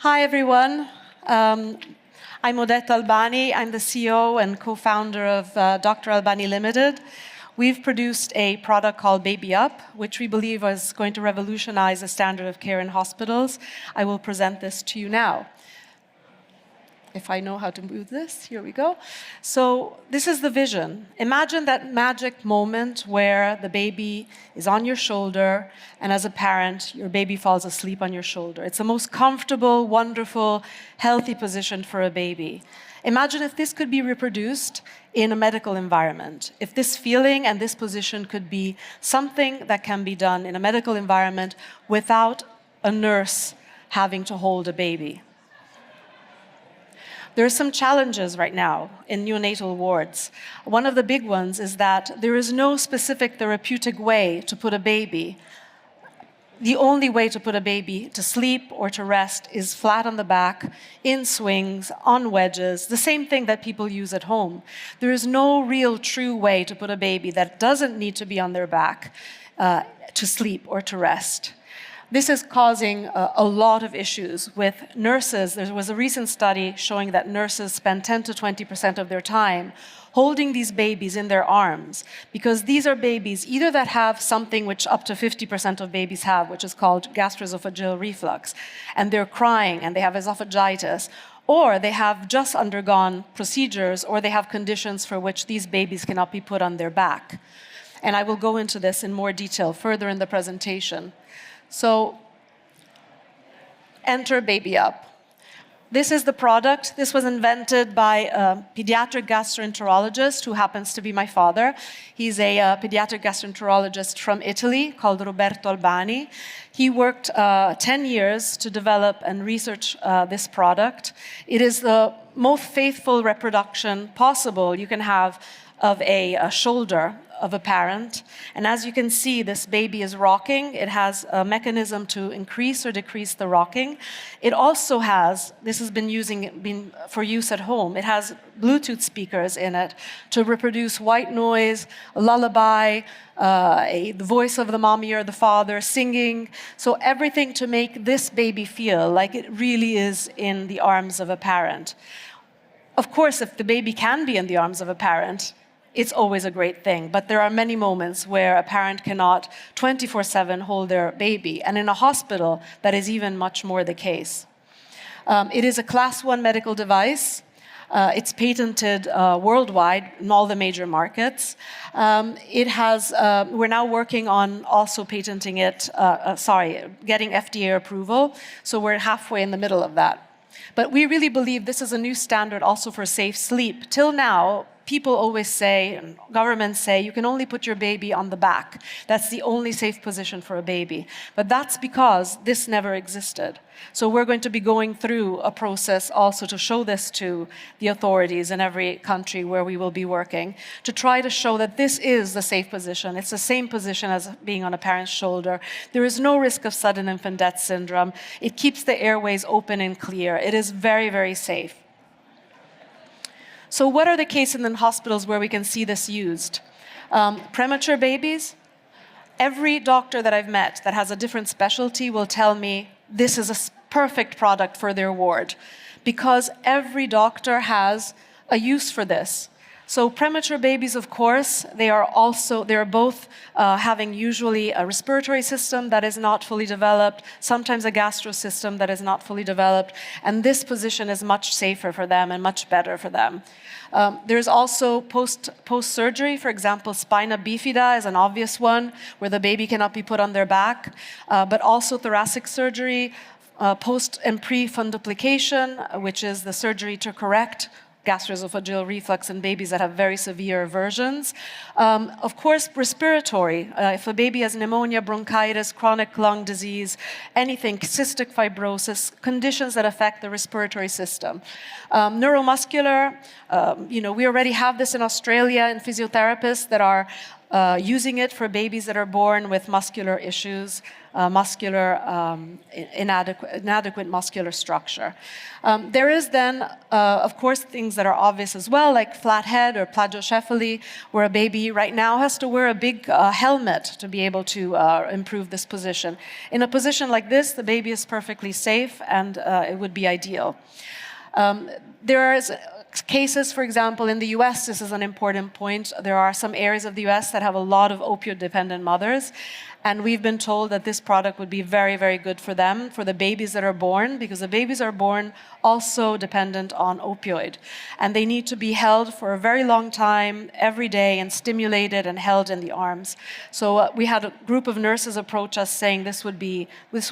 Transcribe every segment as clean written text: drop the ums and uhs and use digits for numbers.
Hi, everyone. I'm Odetta Albani. I'm the CEO and co-founder of Dr. Albani Limited. We've produced a product called Baby Up, which we believe is going to revolutionize the standard of care in hospitals. I will present this to you now. If I know how to move this, here we go. So this is the vision. Imagine that magic moment where the baby is on your shoulder, and as a parent, your baby falls asleep on your shoulder. It's the most comfortable, wonderful, healthy position for a baby. Imagine if this could be reproduced in a medical environment. If this feeling and this position could be something that can be done in a medical environment without a nurse having to hold a baby. There are some challenges right now in neonatal wards. One of the big ones is that there is no specific therapeutic way to put a baby. The only way to put a baby to sleep or to rest is flat on the back, in swings, on wedges, the same thing that people use at home. There is no real true way to put a baby that doesn't need to be on their back to sleep or to rest. This is causing a lot of issues with nurses. There was a recent study showing that nurses spend 10 to 20% of their time holding these babies in their arms, because these are babies either that have something which up to 50% of babies have, which is called gastroesophageal reflux, and they're crying and they have esophagitis, or they have just undergone procedures, or they have conditions for which these babies cannot be put on their back. And I will go into this in more detail further in the presentation. So, enter Baby Up. This is the product. This was invented by a pediatric gastroenterologist who happens to be my father. He's a pediatric gastroenterologist from Italy called Odetta Albani. He worked 10 years to develop and research this product. It is the most faithful reproduction possible you can have of a shoulder of a parent. And as you can see, this baby is rocking. It has a mechanism to increase or decrease the rocking. It also has, this has been for use at home, it has Bluetooth speakers in it to reproduce white noise, a lullaby, the voice of the mommy or the father singing. So everything to make this baby feel like it really is in the arms of a parent. Of course, if the baby can be in the arms of a parent, it's always a great thing. But there are many moments where a parent cannot 24/7 hold their baby. And in a hospital, that is even much more the case. It is a Class 1 medical device. It's patented worldwide in all the major markets. We're now working on also patenting it, getting FDA approval. So we're halfway in the middle of that. But we really believe this is a new standard also for safe sleep. Till now, people always say, and governments say, you can only put your baby on the back. That's the only safe position for a baby. But that's because this never existed. So we're going to be going through a process also to show this to the authorities in every country where we will be working, to try to show that this is the safe position. It's the same position as being on a parent's shoulder. There is no risk of sudden infant death syndrome. It keeps the airways open and clear. It is very, very safe. So what are the cases in hospitals where we can see this used? Premature babies. Every doctor that I've met that has a different specialty will tell me this is a perfect product for their ward, because every doctor has a use for this. So premature babies, of course, they are both having usually a respiratory system that is not fully developed, sometimes a gastro system that is not fully developed, and this position is much safer for them and much better for them. There's also post-surgery, for example, spina bifida is an obvious one, where the baby cannot be put on their back, but also thoracic surgery, post and pre-fundoplication, which is the surgery to correct gastroesophageal reflux in babies that have very severe versions. Of course, respiratory. If a baby has pneumonia, bronchitis, chronic lung disease, anything, cystic fibrosis, conditions that affect the respiratory system. Neuromuscular, we already have this in Australia in physiotherapists that are using it for babies that are born with muscular issues, inadequate muscular structure. There is then, of course, things that are obvious as well, like flat head or plagiocephaly, where a baby right now has to wear a big helmet to be able to improve this position. In a position like this, the baby is perfectly safe, and it would be ideal. There are cases, for example, in the US, this is an important point. There are some areas of the US that have a lot of opioid-dependent mothers, and we've been told that this product would be very, very good for them, for the babies that are born, because the babies are born also dependent on opioid. And they need to be held for a very long time, every day, and stimulated and held in the arms. So we had a group of nurses approach us saying this would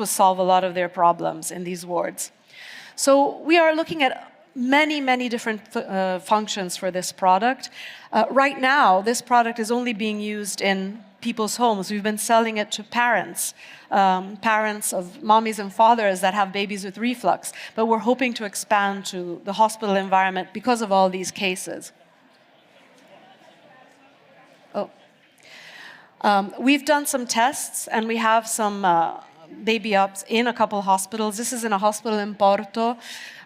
solve a lot of their problems in these wards. So we are looking at many, many different functions for this product. Right now, this product is only being used in people's homes. We've been selling it to parents, parents of mommies and fathers that have babies with reflux, but we're hoping to expand to the hospital environment because of all these cases. We've done some tests, and we have some baby ups in a couple hospitals. This is in a hospital in Porto.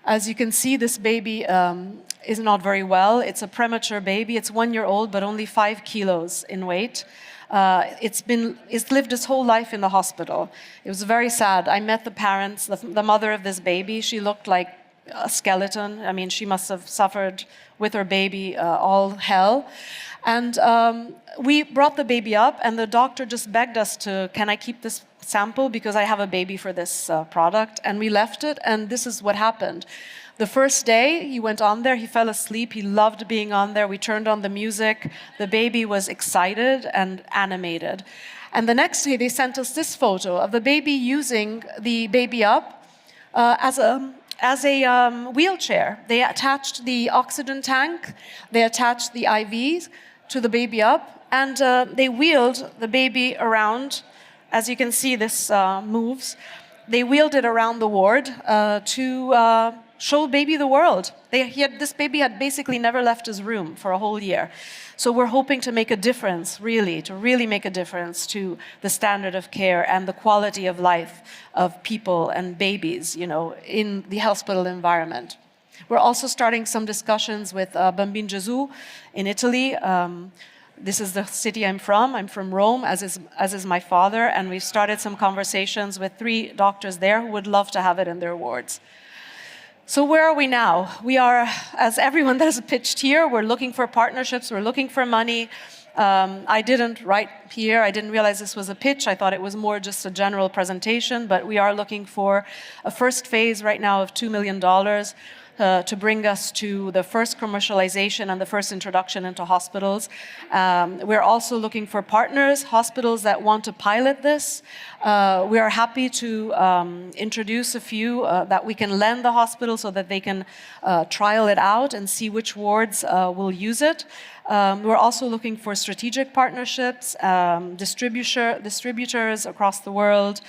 As you can see, this baby is not very well. It's a premature baby. It's 1 year old, but only 5 kilos in weight. It's lived its whole life in the hospital. It was very sad. I met the parents, the mother of this baby. She looked like a skeleton. I mean, she must have suffered with her baby all hell. And we brought the baby up, and the doctor just begged us to, can I keep this sample because I have a baby for this product? And we left it, and this is what happened. The first day he went on there, he fell asleep, he loved being on there, we turned on the music, the baby was excited and animated. And the next day they sent us this photo of the baby using the baby up as a wheelchair. They attached the oxygen tank, they attached the IVs to the baby up, and they wheeled the baby around. As you can see, this moves. They wheeled it around the ward to show baby the world. This baby had basically never left his room for a whole year. So we're hoping to make a difference, to really make a difference to the standard of care and the quality of life of people and babies, in the hospital environment. We're also starting some discussions with Bambin Gesù in Italy. This is the city I'm from. I'm from Rome, as is my father, and we've started some conversations with 3 doctors there who would love to have it in their wards. So where are we now? We are, as everyone that has pitched here, we're looking for partnerships, we're looking for money. I didn't write here, I didn't realize this was a pitch. I thought it was more just a general presentation, but we are looking for a first phase right now of $2 million. To bring us to the first commercialization and the first introduction into hospitals. We're also looking for partners, hospitals that want to pilot this. We are happy to introduce a few that we can lend the hospital so that they can trial it out and see which wards will use it. We're also looking for strategic partnerships, distributors across the world.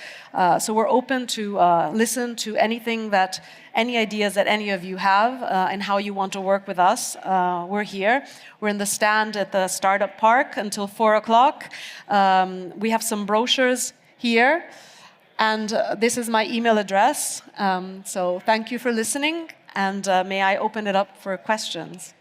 So we're open to listen to any ideas that any of you have and how you want to work with us. We're here. We're in the stand at the Startup Park until 4 o'clock. We have some brochures here. And this is my email address. So thank you for listening. And may I open it up for questions?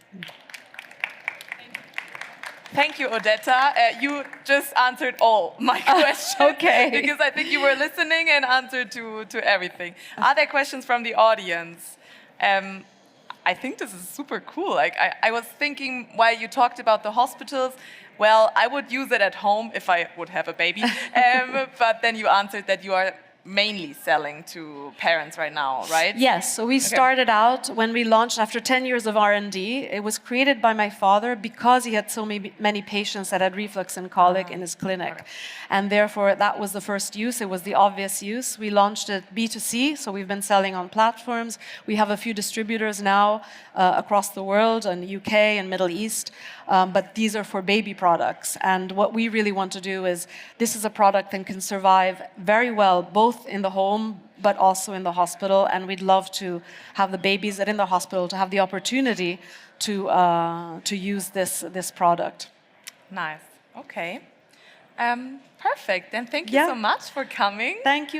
Thank you, Odetta. You just answered all my questions. Okay. Because I think you were listening and answered to everything. Are there questions from the audience? I think this is super cool. I was thinking while you talked about the hospitals, well, I would use it at home if I would have a baby. But then you answered that you are mainly selling to parents right now, right? Yes, so we started out when we launched after 10 years of R&D. It was created by my father because he had so many patients that had reflux and colic in his clinic. And therefore, that was the first use. It was the obvious use. We launched it B2C, so we've been selling on platforms. We have a few distributors now across the world, in the UK and Middle East. But these are for baby products. And what we really want to do is, this is a product that can survive very well, both in the home, but also in the hospital. And we'd love to have the babies that are in the hospital to have the opportunity to use this product. Nice. Okay. Perfect. Then thank you Yeah. so much for coming. Thank you.